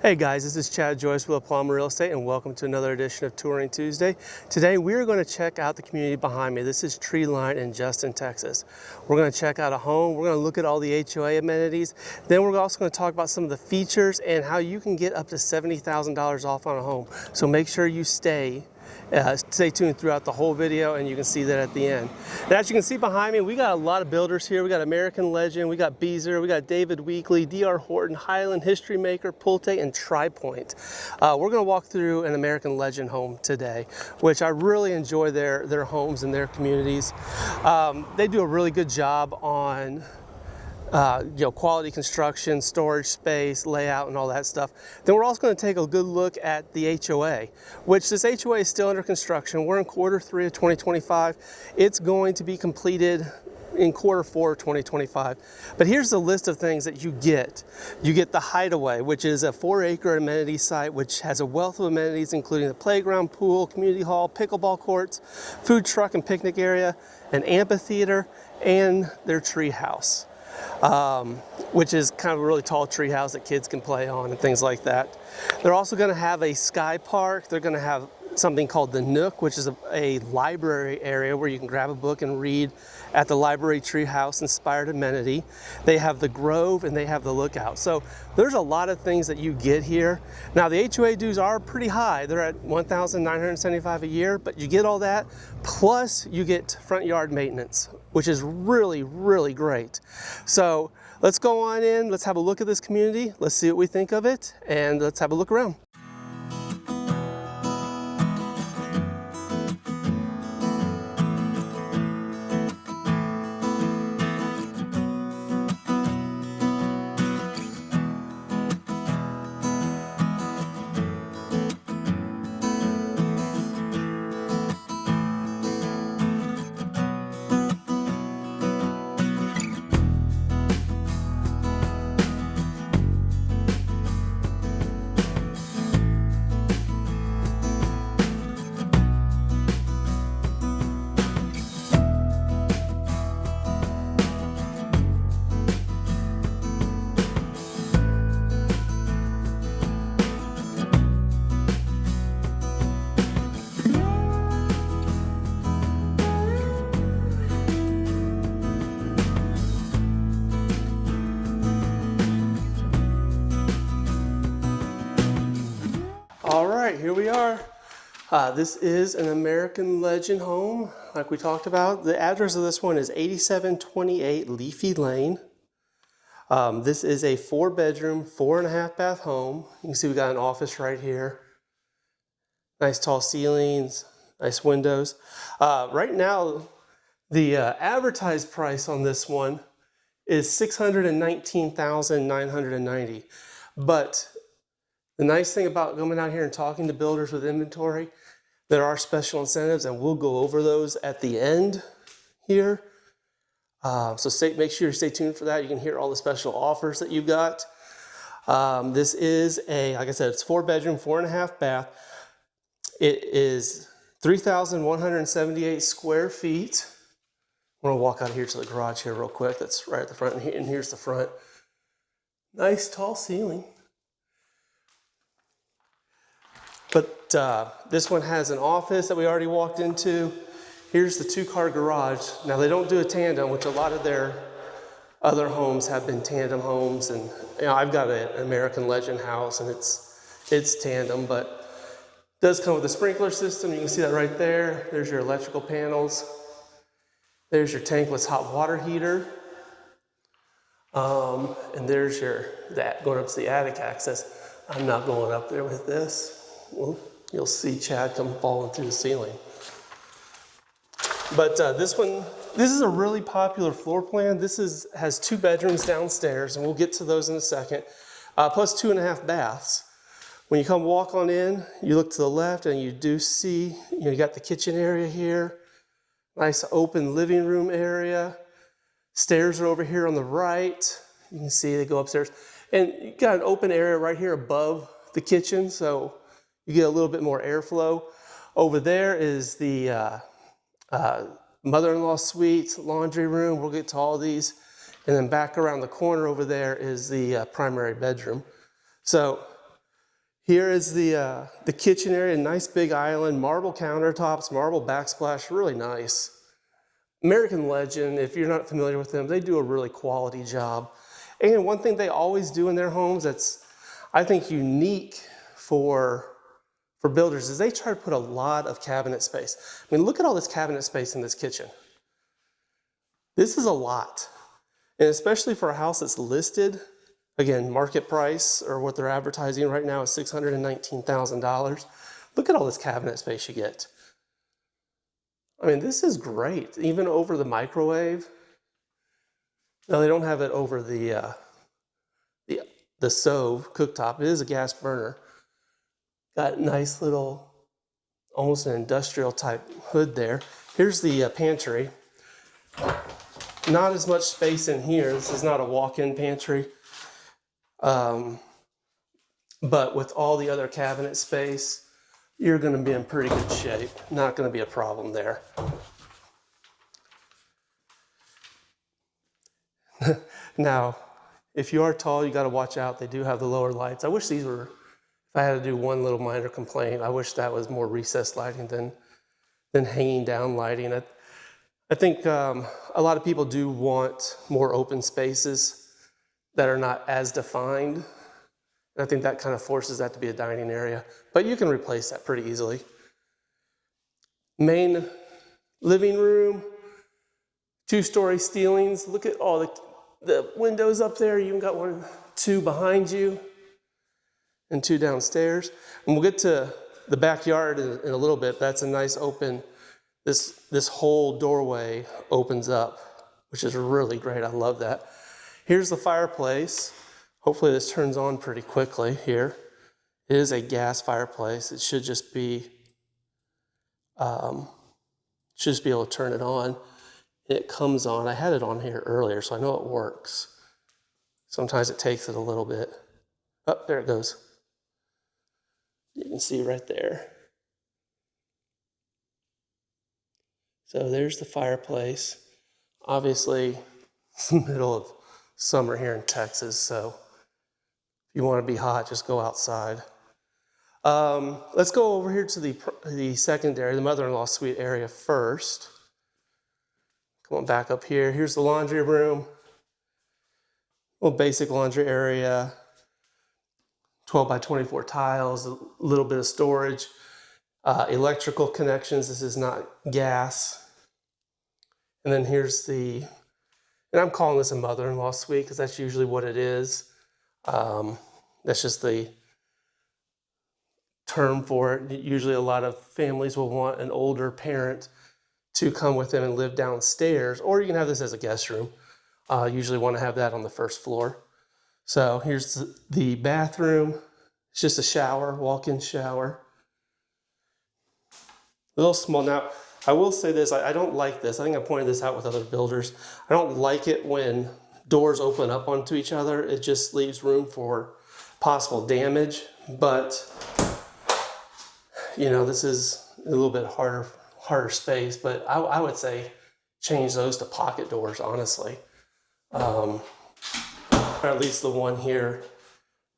Hey guys, this is Chad Joyce with Palm Real Estate and welcome to another edition of Touring Tuesday. Today we're going to check out the community behind me. This is Treeline in Justin, Texas. We're going to check out a home. We're going to look at all the HOA amenities. Then we're also going to talk about some of the features and how you can get up to $70,000 off on a home. So make sure you stay tuned throughout the whole video, and you can see that at the end. And as you can see behind me, we got a lot of builders here. We got American Legend, we got Beazer, we got David Weekley, DR Horton, Highland, History Maker, Pulte, and Tri-Point. We're going to walk through an American Legend home today, which I really enjoy their homes and their communities. They do a really good job on quality construction, storage space, layout, and all that stuff. Then we're also going to take a good look at the HOA, which this HOA is still under construction. We're in Q3 of 2025. It's going to be completed in Q4 of 2025. But here's the list of things that you get. You get the Hideaway, which is a 4-acre amenity site, which has a wealth of amenities, including the playground, pool, community hall, pickleball courts, food truck and picnic area, an amphitheater, and their treehouse. Which is kind of a really tall tree house that kids can play on and things like that. They're also going to have a sky park. They're going to have something called the Nook, which is a library area where you can grab a book and read at the library treehouse inspired amenity. They have the Grove and they have the Lookout. So there's a lot of things that you get here. Now the HOA dues are pretty high. They're at $1,975 a year, but you get all that, plus you get front yard maintenance, which is really, really great. So let's go on in, let's have a look at this community, let's see what we think of it, and let's have a look around. All right, here we are. This is an American Legend home, like we talked about. The address of this one is 8728 Leafy Lane. This is a 4-bedroom, 4.5 bath home. You can see we got an office right here. Nice tall ceilings, nice windows. Right now, the advertised price on this one is $619,990. But the nice thing about coming out here and talking to builders with inventory, there are special incentives, and we'll go over those at the end here. So make sure you stay tuned for that. You can hear all the special offers that you've got. This is like I said, it's 4-bedroom, 4.5 bath. It is 3,178 square feet. I'm gonna walk out here to the garage here real quick. That's right at the front, and here's the front. Nice tall ceiling. But this one has an office that we already walked into. Here's the 2-car garage. Now they don't do a tandem, which a lot of their other homes have been tandem homes. And I've got an American Legend house and it's tandem, but it does come with a sprinkler system. You can see that right there. There's your electrical panels. There's your tankless hot water heater. And there's that going up to the attic access. I'm not going up there with this. Well, you'll see Chad come falling through the ceiling. But this is a really popular floor plan. This has 2 bedrooms downstairs, and we'll get to those in a second, plus 2.5 baths. When you come walk on in, you look to the left and you do see, you got the kitchen area here, nice open living room area. Stairs are over here on the right. You can see they go upstairs. And you got an open area right here above the kitchen, so you get a little bit more airflow. Over there is the mother-in-law suite, laundry room. We'll get to all these. And then back around the corner over there is the primary bedroom. So Here is the kitchen area, nice big island, marble countertops, marble backsplash, really nice. American Legend, if you're not familiar with them, they do a really quality job. And one thing they always do in their homes that's, I think, unique for builders is they try to put a lot of cabinet space. I mean, look at all this cabinet space in this kitchen. This is a lot. And especially for a house that's listed, again, market price or what they're advertising right now is $619,000. Look at all this cabinet space you get. I mean, this is great, even over the microwave. Now, they don't have it over the stove cooktop. It is a gas burner. Got a nice little, almost an industrial type hood there. Here's the pantry. Not as much space in here. This is not a walk-in pantry. But with all the other cabinet space, you're going to be in pretty good shape. Not going to be a problem there. Now, if you are tall, you got to watch out. They do have the lower lights. I wish these were, if I had to do one little minor complaint, I wish that was more recessed lighting than hanging down lighting. I think a lot of people do want more open spaces that are not as defined. And I think that kind of forces that to be a dining area. But you can replace that pretty easily. Main living room, 2-story ceilings. Look at all the windows up there. You even got 1, 2 behind you, and 2 downstairs. And we'll get to the backyard in a little bit. That's a nice open, this whole doorway opens up, which is really great. I love that. Here's the fireplace. Hopefully this turns on pretty quickly here. It is a gas fireplace. It should just be able to turn it on. It comes on. I had it on here earlier, so I know it works. Sometimes it takes it a little bit. Oh, there it goes. You can see right there. So there's the fireplace. Obviously, it's the middle of summer here in Texas, so if you want to be hot, just go outside. Let's go over here to the secondary, the mother-in-law suite area first. Come on back up here. Here's the laundry room. Little basic laundry area. 12 by 24 tiles, a little bit of storage. Electrical connections. This is not gas. And then here's and I'm calling this a mother-in-law suite because that's usually what it is. That's just the term for it. Usually a lot of families will want an older parent to come with them and live downstairs, or you can have this as a guest room. Usually want to have that on the first floor. So here's the bathroom. It's just a shower, walk-in shower. A little small. Now, I will say this, I don't like this. I think I pointed this out with other builders. I don't like it when doors open up onto each other. It just leaves room for possible damage. But, you know, this is a little bit harder space, but I would say change those to pocket doors, honestly. Or at least the one here,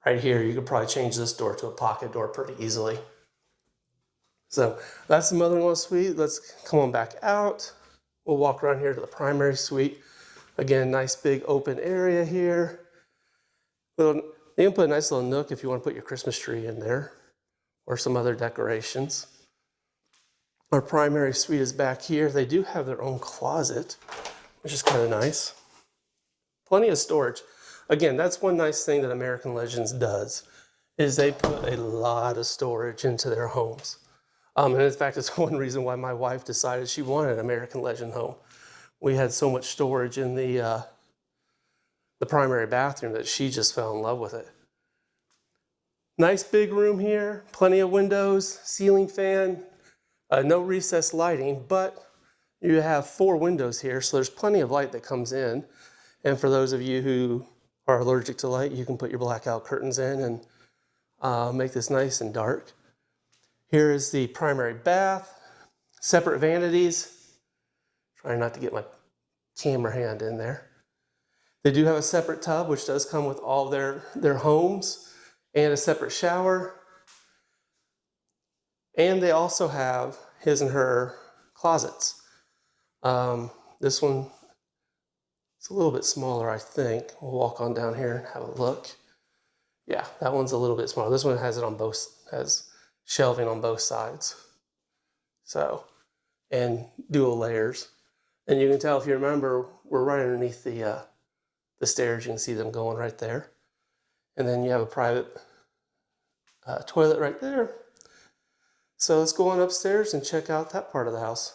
right here, you could probably change this door to a pocket door pretty easily. So that's the mother-in-law suite. Let's come on back out. We'll walk around here to the primary suite. Again, nice big open area here. You can put a nice little nook if you want to put your Christmas tree in there or some other decorations. Our primary suite is back here. They do have their own closet, which is kind of nice. Plenty of storage. Again, that's one nice thing that American Legends does, is they put a lot of storage into their homes. And in fact, it's one reason why my wife decided she wanted an American Legend home. We had so much storage in the primary bathroom that she just fell in love with it. Nice big room here, plenty of windows, ceiling fan, no recessed lighting, but you have 4 windows here, so there's plenty of light that comes in. And for those of you who are allergic to light, you can put your blackout curtains in and make this nice and dark. Here is the primary bath, separate vanities. Trying not to get my camera hand in there. They do have a separate tub, which does come with all their homes, and a separate shower. And they also have his and her closets. This one is a little bit smaller, I think. We'll walk on down here and have a look. Yeah, that one's a little bit smaller. This one has it on has shelving on both sides. So, and dual layers. And you can tell, if you remember, we're right underneath the stairs. You can see them going right there. And then you have a private toilet right there. So let's go on upstairs and check out that part of the house.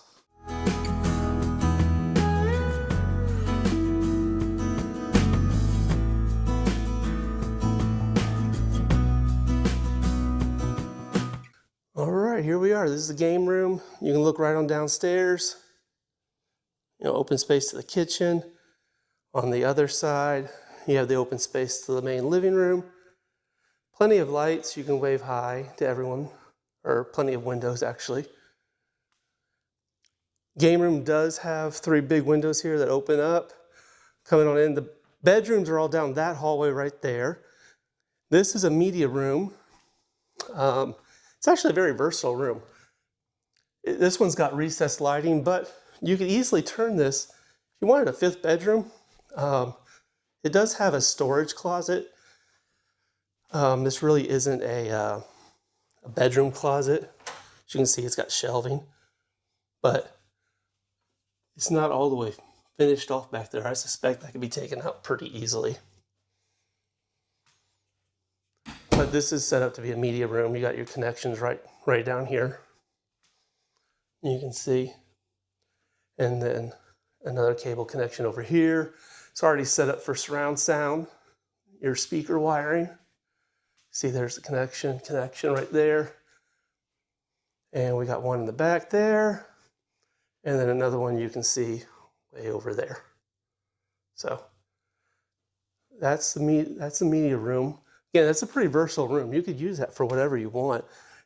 All right, here we are. This is the game room. You can look right on downstairs. You know, open space to the kitchen. On the other side, you have the open space to the main living room. Plenty of lights. You can wave hi to everyone, or plenty of windows actually. Game room does have 3 big windows here that open up. Coming on in, the bedrooms are all down that hallway right there. This is a media room. It's actually a very versatile room. This one's got recessed lighting, but you could easily turn this. If you wanted a 5th bedroom, it does have a storage closet. This really isn't a bedroom closet. As you can see, it's got shelving, but it's not all the way finished off back there. I suspect that could be taken out pretty easily. But this is set up to be a media room. You got your connections right down here. You can see. And then another cable connection over here. It's already set up for surround sound. Your speaker wiring. See, there's the connection right there. And we got one in the back there. And then another one you can see way over there. So that's the media room. Again, that's a pretty versatile room. You could use that for whatever you want.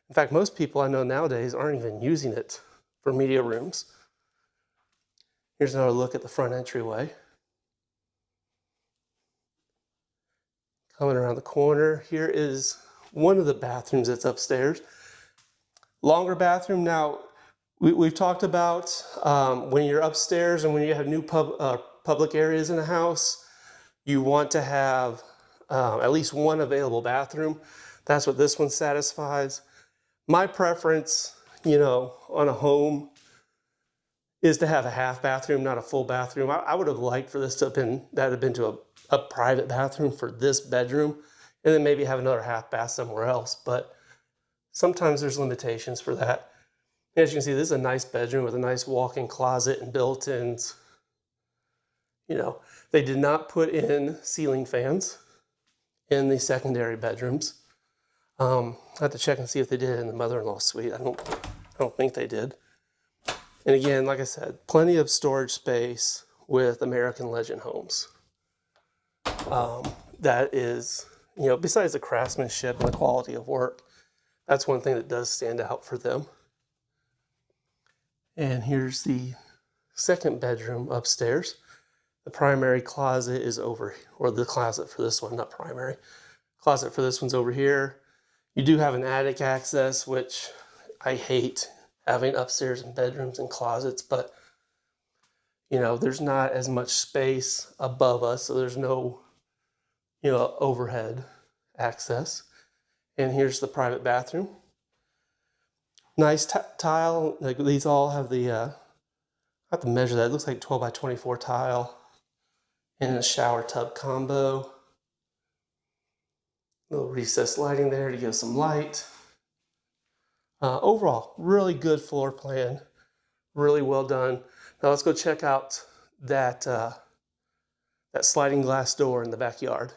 In fact, most people I know nowadays aren't even using it for media rooms. Here's another look at the front entryway. Coming around the corner, here is one of the bathrooms that's upstairs. Longer bathroom. Now, we've talked about when you're upstairs and when you have new public areas in a house, you want to have at least one available bathroom. That's what this one satisfies. My preference, you know, on a home is to have a half bathroom, not a full bathroom. I would have liked for this to have been to a private bathroom for this bedroom, and then maybe have another half bath somewhere else. But sometimes there's limitations for that. As you can see, this is a nice bedroom with a nice walk-in closet and built-ins. You know, they did not put in ceiling fans in the secondary bedrooms. I have to check and see if they did in the mother-in-law suite. I don't think they did. And again, like I said, plenty of storage space with American Legend homes. That is, you know, besides the craftsmanship and the quality of work, that's one thing that does stand out for them. And here's the second bedroom upstairs. The primary closet is over, or the closet for this one, not primary. Closet for this one's over here. You do have an attic access, which I hate having upstairs and bedrooms and closets, but you know, there's not as much space above us, so there's no, you know, overhead access. And here's the private bathroom. Nice tile. Like these all have the, I have to measure that. It looks like 12 by 24 tile. And a shower tub combo. Little recessed lighting there to give some light. Overall, really good floor plan. Really well done. Now let's go check out that, that sliding glass door in the backyard.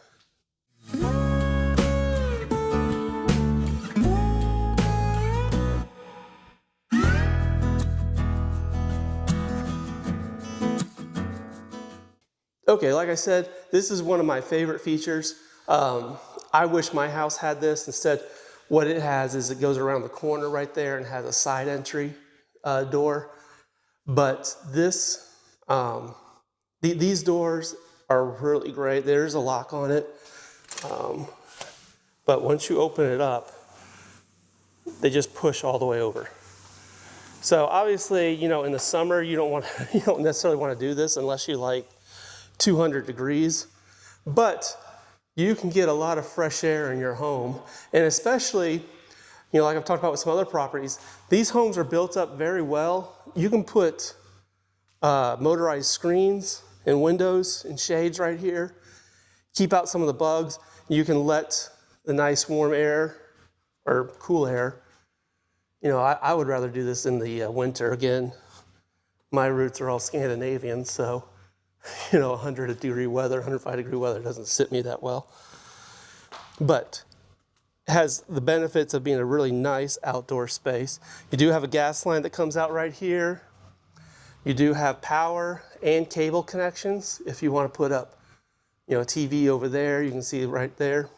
Okay, like I said, this is one of my favorite features. I wish my house had this. Instead, what it has is it goes around the corner right there and has a side entry door. But this, these doors are really great. There's a lock on it. But once you open it up, they just push all the way over. So obviously, you know, in the summer, you don't necessarily want to do this unless you like 200 degrees, but you can get a lot of fresh air in your home. And especially, you know, like I've talked about with some other properties, these homes are built up very well. You can put motorized screens and windows and shades right here, keep out some of the bugs. You can let the nice warm air or cool air. You know, I would rather do this in the winter. Again, my roots are all Scandinavian, so, you know, 100-degree weather, 105-degree weather doesn't sit me that well. But it has the benefits of being a really nice outdoor space. You do have a gas line that comes out right here. You do have power and cable connections. If you want to put up, you know, a TV over there, you can see it right there.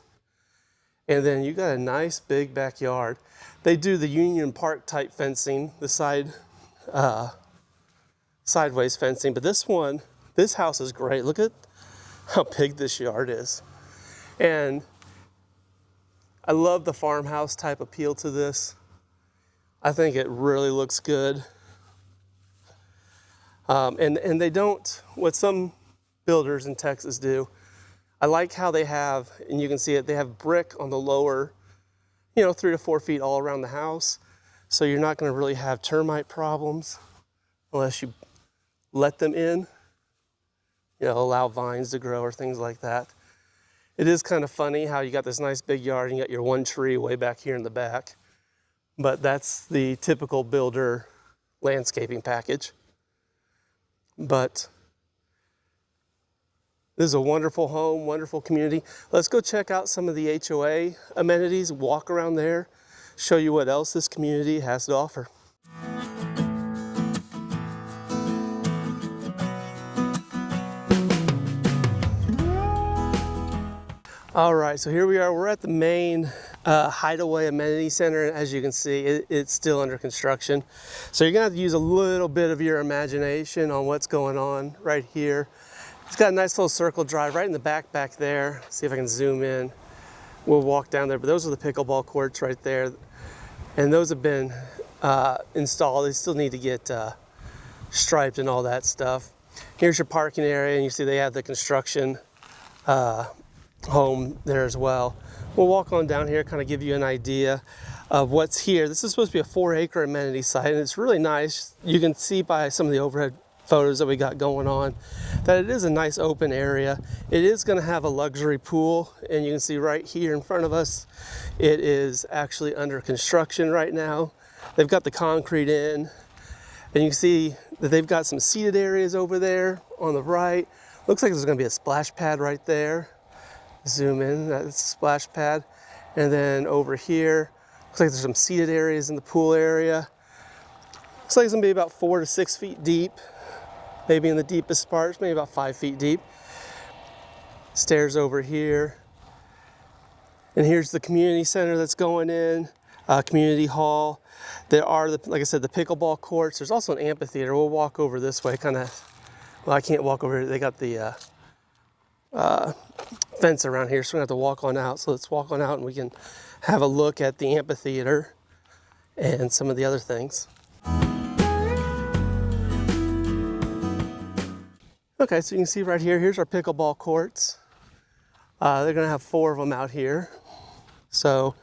And then you got a nice big backyard. They do the Union Park type fencing, the sideways fencing, but this house is great. Look at how big this yard is. And I love the farmhouse type appeal to this. I think it really looks good. And they don't, what some builders in Texas do, I like how they have, and you can see it, they have brick on the lower, you know, 3 to 4 feet all around the house. So you're not going to really have termite problems unless you let them in, you know, allow vines to grow or things like that. It is kind of funny how you got this nice big yard and you got your one tree way back here in the back. But that's the typical builder landscaping package. But this is a wonderful home, wonderful community. Let's go check out some of the HOA amenities, walk around there, show you what else this community has to offer. All right, so here we are. We're at the main Hideaway amenity center. And as you can see, it's still under construction. So you're gonna have to use a little bit of your imagination on what's going on right here. It's got a nice little circle drive right in the back there. See if I can zoom in. We'll walk down there, but those are the pickleball courts right there. And those have been installed. They still need to get striped and all that stuff. Here's your parking area, and you see they have the construction home there as well. We'll walk on down here, kind of give you an idea of what's here. This is supposed to be a 4-acre amenity site, and it's really nice. You can see by some of the overhead photos that we got going on that it is a nice open area. It is going to have a luxury pool, and you can see right here in front of us, it is actually under construction right now. They've got the concrete in, and you can see that they've got some seated areas over there on the right. Looks like there's going to be a splash pad right there. Zoom in, that's a splash pad. And then over here, looks like there's some seated areas in the pool area. Looks like it's gonna be about 4 to 6 feet deep. Maybe in the deepest parts, maybe about 5 feet deep. Stairs over here. And here's the community center that's going in, community hall. There are, like I said, the pickleball courts. There's also an amphitheater. We'll walk over this way, kind of, well, I can't walk over here. They got the fence around here, so we're gonna have to walk on out. So let's walk on out and we can have a look at the amphitheater and some of the other things. Okay, so you can see right here, here's our pickleball courts. They're gonna have 4 of them out here. So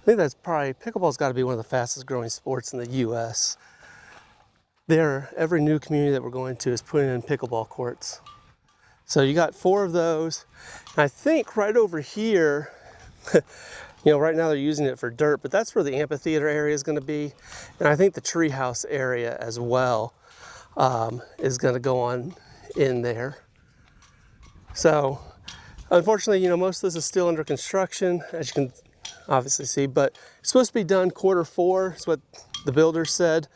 I think that's probably, pickleball's gotta be one of the fastest growing sports in the US. Every new community that we're going to is putting in pickleball courts. So you got 4 of those. And I think right over here, you know, right now they're using it for dirt, but that's where the amphitheater area is gonna be. And I think the treehouse area as well is gonna go on in there. So unfortunately, you know, most of this is still under construction, as you can obviously see, but it's supposed to be done Q4 is what the builder said.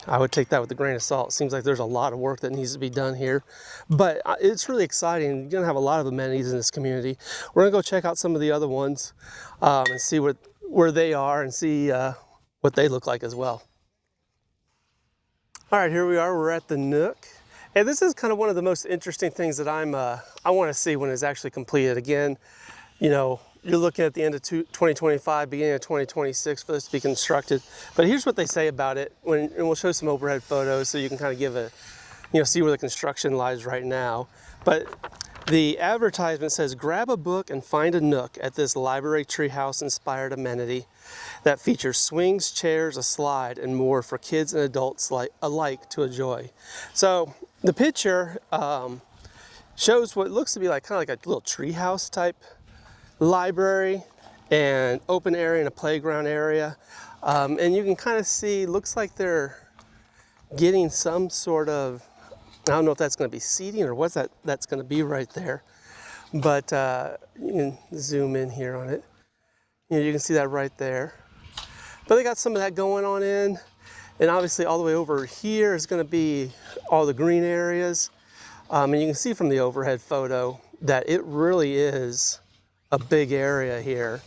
I would take that with a grain of salt. It seems like there's a lot of work that needs to be done here, but it's really exciting. You're gonna have a lot of amenities in this community. We're gonna go check out some of the other ones and see where they are and see what they look like as well. All right, here we are. We're at the Nook. And this is kind of one of the most interesting things that I want to see when it's actually completed. Again, you know, you're looking at the end of 2025, beginning of 2026 for this to be constructed. But here's what they say about it, and we'll show some overhead photos so you can kind of give a, see where the construction lies right now. But the advertisement says, grab a book and find a nook at this library treehouse inspired amenity that features swings, chairs, a slide, and more for kids and adults alike to enjoy. So the picture shows what looks to be like kind of like a little treehouse type library and open area and a playground area. And you can kind of see, looks like they're getting some sort of, I don't know if that's going to be seating or what's that's going to be right there. But you can zoom in here on it. You can see that right there. But they got some of that going on in. And obviously all the way over here is going to be all the green areas. And you can see from the overhead photo that it really is a big area here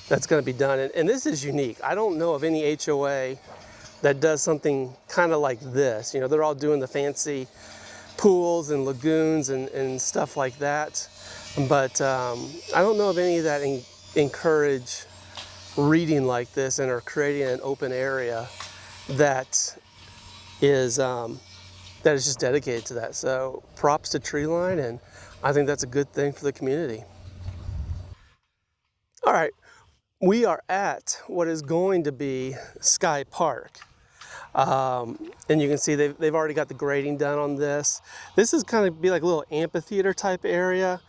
that's going to be done. And this is unique. I don't know of any HOA that does something kind of like this. They're all doing the fancy pools and lagoons and stuff like that. But I don't know of any that encourage reading like this and are creating an open area that is just dedicated to that. So props to Treeline, and I think that's a good thing for the community. All right, we are at what is going to be Sky Park. And you can see they've already got the grading done on this. This is kind of be like a little amphitheater type area.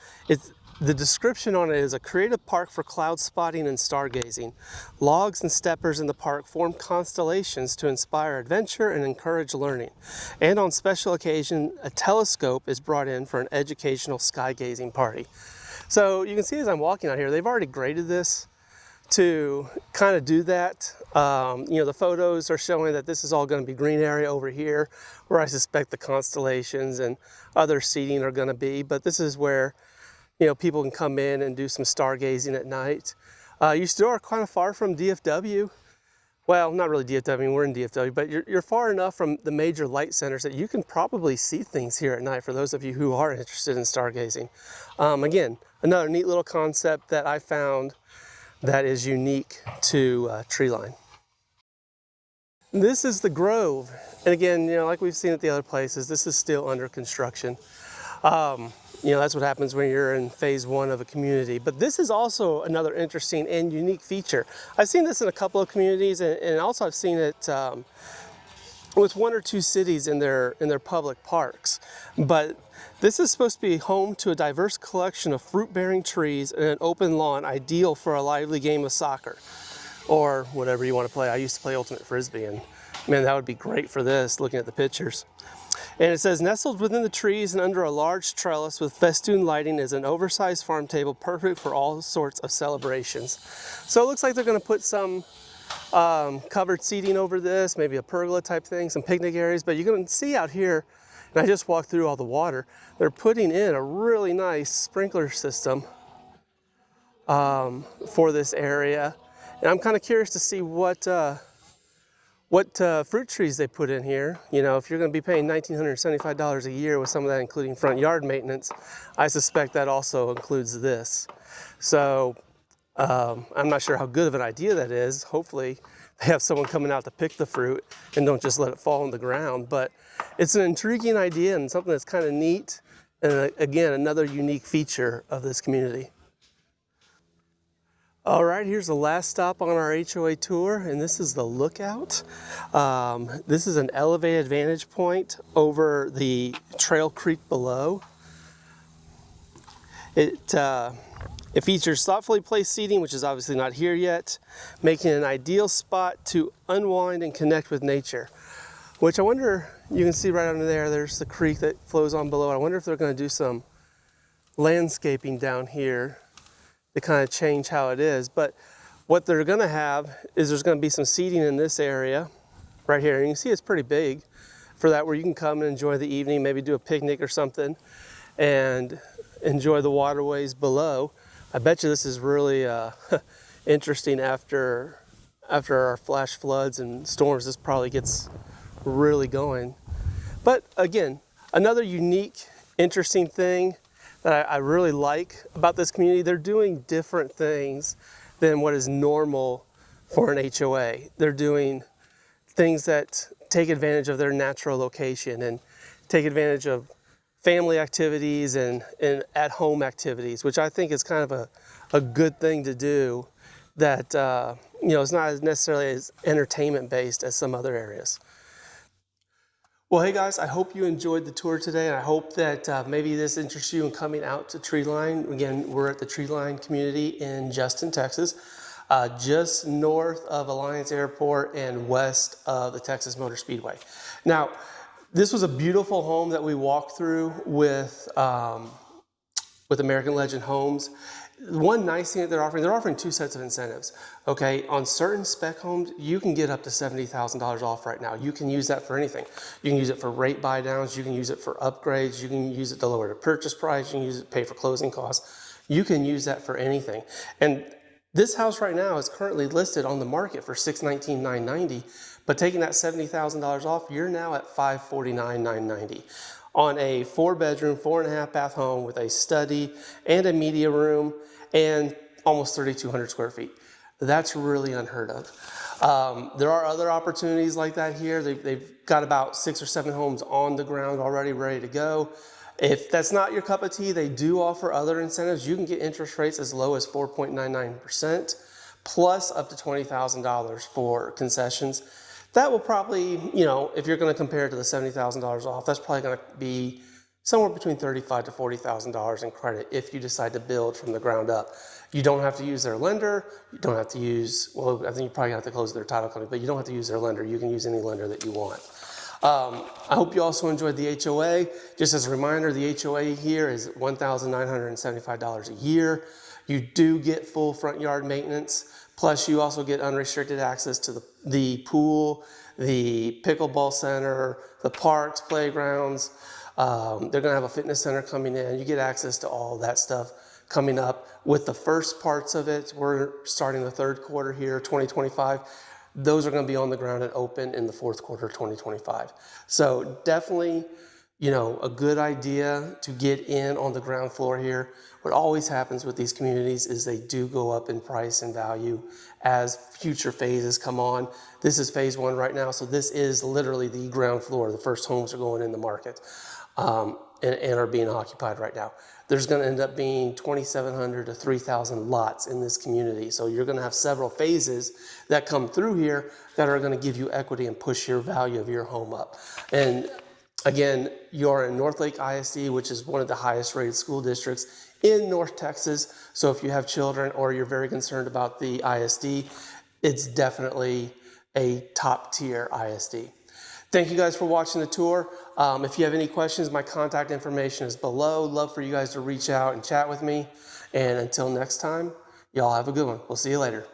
The description on it is a creative park for cloud spotting and stargazing. Logs and steppers in the park form constellations to inspire adventure and encourage learning. And on special occasion, a telescope is brought in for an educational sky gazing party. So you can see as I'm walking out here, they've already graded this to kind of do that. The photos are showing that this is all going to be green area over here where I suspect the constellations and other seating are going to be. But this is where, people can come in and do some stargazing at night. You still are kind of far from DFW. Well, not really DFW, we're in DFW, but you're far enough from the major light centers that you can probably see things here at night for those of you who are interested in stargazing. Again, another neat little concept that I found that is unique to Treeline. This is the Grove. And again, like we've seen at the other places, this is still under construction. That's what happens when you're in phase one of a community. But this is also another interesting and unique feature. I've seen this in a couple of communities, and also I've seen it with one or two cities in their public parks. But this is supposed to be home to a diverse collection of fruit-bearing trees and an open lawn, ideal for a lively game of soccer or whatever you want to play. I used to play ultimate frisbee, and man, that would be great for this, looking at the pictures. And it says, nestled within the trees and under a large trellis with festoon lighting is an oversized farm table perfect for all sorts of celebrations. So it looks like they're going to put some covered seating over this, maybe a pergola type thing, some picnic areas. But you can see out here, and I just walked through all the water, they're putting in a really nice sprinkler system for this area. And I'm kind of curious to see what fruit trees they put in here. If you're going to be paying $1,975 a year with some of that including front yard maintenance, I suspect that also includes this. So I'm not sure how good of an idea that is. Hopefully they have someone coming out to pick the fruit and don't just let it fall on the ground. But it's an intriguing idea and something that's kind of neat. And again, another unique feature of this community. All right, here's the last stop on our HOA tour, and this is the Lookout. This is an elevated vantage point over the trail creek below. It features thoughtfully placed seating, which is obviously not here yet, making it an ideal spot to unwind and connect with nature. Which I wonder, you can see right under there, there's the creek that flows on below. I wonder if they're going to do some landscaping down here to kind of change how it is. But what they're going to have is there's going to be some seating in this area right here. And you can see it's pretty big for that, where you can come and enjoy the evening, maybe do a picnic or something and enjoy the waterways below. I bet you this is really interesting after our flash floods and storms. This probably gets really going. But again, another unique, interesting thing that I really like about this community. They're doing different things than what is normal for an HOA. They're doing things that take advantage of their natural location and take advantage of family activities and at-home activities, which I think is kind of a good thing to do that, you know, it's not as necessarily as entertainment-based as some other areas. Well, hey guys, I hope you enjoyed the tour today, and I hope that maybe this interests you in coming out to Treeline. Again, we're at the Treeline community in Justin, Texas, just north of Alliance Airport and west of the Texas Motor Speedway. Now, this was a beautiful home that we walked through with American Legend Homes. One nice thing that they're offering 2 sets of incentives. Okay, on certain spec homes, you can get up to $70,000 off right now. You can use that for anything. You can use it for rate buy downs, you can use it for upgrades, you can use it to lower the purchase price, you can use it to pay for closing costs. You can use that for anything. And this house right now is currently listed on the market for $619,990, but taking that $70,000 off, you're now at $549,990. On a 4-bedroom, 4.5 bath home with a study and a media room and almost 3,200 square feet. That's really unheard of. There are other opportunities like that here. They've got about 6 or 7 homes on the ground already ready to go. If that's not your cup of tea, they do offer other incentives. You can get interest rates as low as 4.99% plus up to $20,000 for concessions. That will probably, you know, if you're going to compare it to the $70,000 off, that's probably going to be somewhere between $35,000 to $40,000 in credit if you decide to build from the ground up. You don't have to use their lender. You don't have to use, well, I think you probably have to close their title company, but you don't have to use their lender. You can use any lender that you want. I hope you also enjoyed the HOA. Just as a reminder, the HOA here is $1,975 a year. You do get full front yard maintenance. Plus, you also get unrestricted access to the pool, the pickleball center, the parks, playgrounds. They're going to have a fitness center coming in. You get access to all that stuff coming up. With the first parts of it, we're starting the 3rd quarter here, 2025. Those are going to be on the ground and open in the 4th quarter of 2025. So definitely, you know, a good idea to get in on the ground floor here. What always happens with these communities is they do go up in price and value as future phases come on. This is phase 1 right now, so this is literally the ground floor. The first homes are going in the market and are being occupied right now. There's going to end up being 2,700 to 3,000 lots in this community. So you're going to have several phases that come through here that are going to give you equity and push your value of your home up. And again, you're in North Lake ISD, which is one of the highest rated school districts in North Texas. So if you have children or you're very concerned about the ISD, it's definitely a top tier ISD. Thank you guys for watching the tour. If you have any questions, my contact information is below. Love for you guys to reach out and chat with me. And until next time, y'all have a good one. We'll see you later.